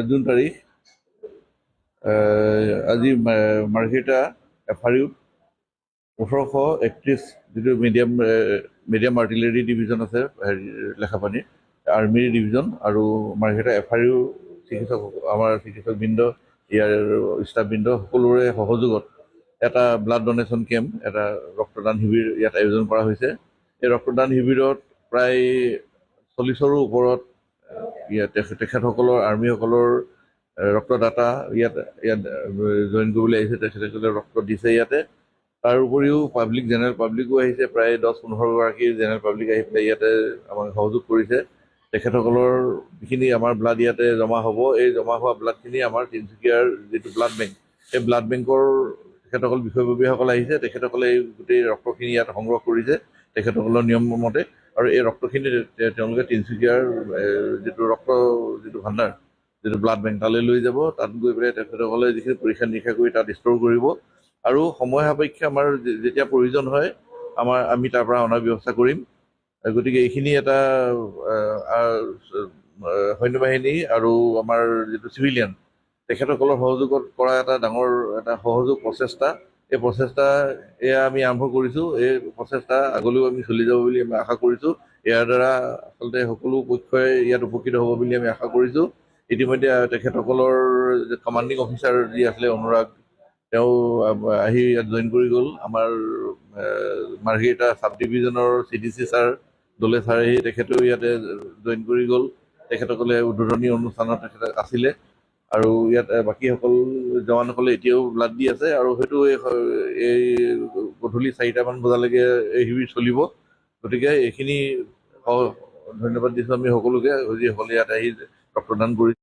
June তাৰিখ আজি মাৰ্ঘেৰিটা এফআৰইউত 1831 যিটো মিডিয়াম আৰ্টিলাৰী ডিভিজন আছে লেখাপানীৰ আৰ্মিৰ ডিভিজন আৰু মাৰ্ঘেৰিটা এফআৰইউ চিকিৎসক আমাৰ চিকিৎসকবৃন্দ ইয়াৰ ষ্টাফবৃন্দ সকলোৰে সহযোগত এটা ব্লাড ডনেশ্যন কেম্প এটা ৰক্তদান শিবিৰ ইয়াত আয়োজন কৰা হৈছে। এই ৰক্তদান শিবিৰত প্ৰায় 40ৰো ওপৰত তেখেতসকলৰ আৰ্মিসকলৰ ৰক্তদাতা ইয়াত জইন কৰিবলৈ আহিছে। তেখেতসকলে ৰক্ত দিছে ইয়াতে। তাৰ উপৰিও জেনেৰেল পাব্লিকো আহিছে, প্ৰায় 10-15 গৰাকী জেনেৰেল পাব্লিক আহি পেলাই ইয়াতে আমাক সহযোগ কৰিছে। তেখেতসকলৰ যিখিনি আমাৰ ব্লাড ইয়াতে জমা হ'ব, এই জমা হোৱা ব্লাডখিনি আমাৰ তিনিচুকীয়াৰ যিটো ব্লাড বেংক, সেই ব্লাড বেংকৰ তেখেতসকল বিষয়ববীয়াসকল আহিছে। তেখেতসকলে এই গোটেই ৰক্তখিনি ইয়াত সংগ্ৰহ কৰিছে তেখেতসকলৰ নিয়ম মতে, আৰু এই ৰক্তখিনি তেওঁলোকে তিনিচুকীয়াৰ যিটো ভাণ্ডাৰ, যিটো ব্লাড বেংক, তালৈ লৈ যাব। তাত গৈ পেলাই তেখেতসকলে যিখিনি পৰীক্ষা নিৰীক্ষা কৰি তাত ষ্ট'ৰ কৰিব, আৰু সময় সাপেক্ষে আমাৰ যেতিয়া প্ৰয়োজন হয় আমি তাৰ পৰা অনাৰ ব্যৱস্থা কৰিম। গতিকে এইখিনি এটা সৈন্যবাহিনী আৰু আমাৰ যিটো চিভিলিয়ান তেখেতসকলৰ সহযোগত কৰা এটা ডাঙৰ এটা সহযোগ প্ৰচেষ্টা। এই প্ৰচেষ্টা এয়া আমি আৰম্ভ কৰিছোঁ। এই প্ৰচেষ্টা আগলৈও আমি চলি যাব বুলি আমি আশা কৰিছোঁ। ইয়াৰ দ্বাৰা আচলতে সকলো পক্ষই ইয়াত উপকৃত হ'ব বুলি আমি আশা কৰিছোঁ। ইতিমধ্যে তেখেতসকলৰ কমাণ্ডিং অফিচাৰ যি আছিলে অনুৰাগ, তেওঁ আহি ইয়াত জইন কৰি গ'ল। আমাৰ মাৰ্ঘেৰিটা চাব ডিভিজনৰ CDC ছাৰ দলে ছাৰ আহি তেখেতেও ইয়াতে জইন কৰি গ'ল। তেখেতসকলে উদ্বোধনী অনুষ্ঠানত তেখেত আছিলে, আৰু ইয়াত বাকীসকল জৱানসকলে এতিয়াও ব্লাড দি আছে, আৰু হয়তো এই গধূলি 4টামান বজালৈকে এই শিবিৰ চলিব। গতিকে এইখিনি ধন্যবাদ দিছোঁ আমি সকলোকে, যিসকলে ইয়াত আহি ৰক্তদান কৰিছে।